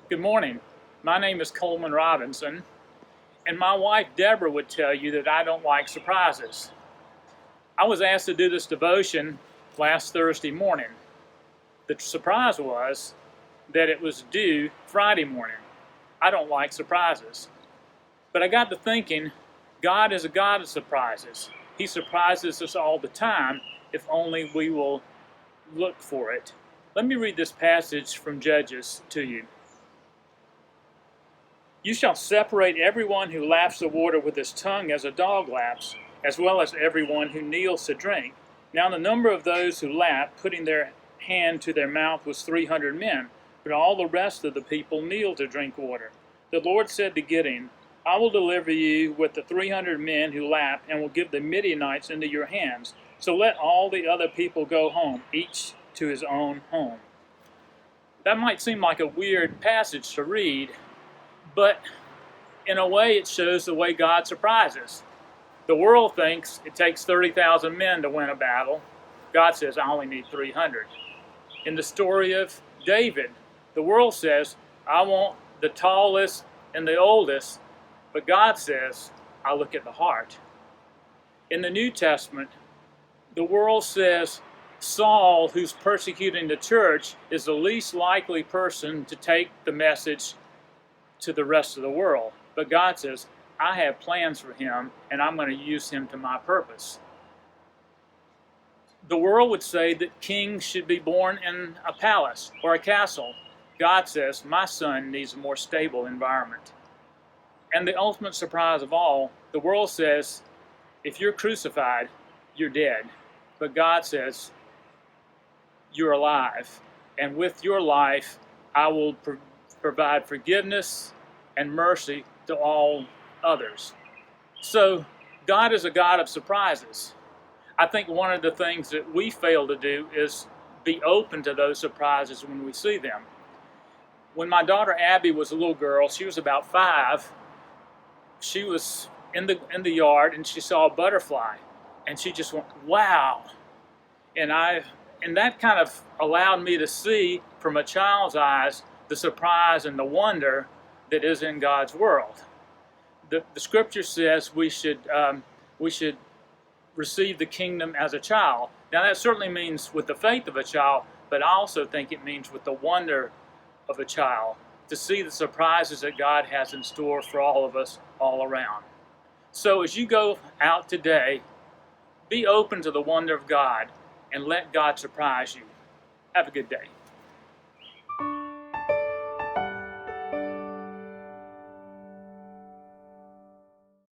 Good morning. My name is Coleman Robinson, and my wife Debra would tell you that I don't like surprises. I was asked to do this devotion last Thursday morning. The surprise was that it was due Friday morning. I don't like surprises. But I got to thinking, God is a God of surprises. He surprises us all the time if only we will look for it. Let me read this passage from Judges to you. You shall separate everyone who laps the water with his tongue as a dog laps, as well as everyone who kneels to drink. Now the number of those who lapped, putting their hand to their mouth, was 300 men, but all the rest of the people kneeled to drink water. The Lord said to Gideon, I will deliver you with the 300 men who lap, and will give the Midianites into your hands. So let all the other people go home, each to his own home. That might seem like a weird passage to read, but in a way it shows the way God surprises. The world thinks it takes 30,000 men to win a battle. God says, I only need 300. In the story of David, the world says, I want the tallest and the oldest, but God says, I look at the heart. In the New Testament, the world says Saul, who's persecuting the church, is the least likely person to take the message to the rest of the world. But God says, I have plans for him, and I'm going to use him to my purpose. The world would say that kings should be born in a palace or a castle. God says, my son needs a more stable environment. And the ultimate surprise of all, the world says, if you're crucified, you're dead. But God says, you're alive. And with your life, I will provide forgiveness and mercy to all others. So God is a God of surprises. I think one of the things that we fail to do is be open to those surprises when we see them. When my daughter Abby was a little girl, she was about 5, she was in the yard and she saw a butterfly and she just went, wow. And that kind of allowed me to see from a child's eyes the surprise and the wonder that is in God's world. The scripture says we should receive the kingdom as a child. Now that certainly means with the faith of a child, but I also think it means with the wonder of a child, to see the surprises that God has in store for all of us all around. So as you go out today, be open to the wonder of God and let God surprise you. Have a good day.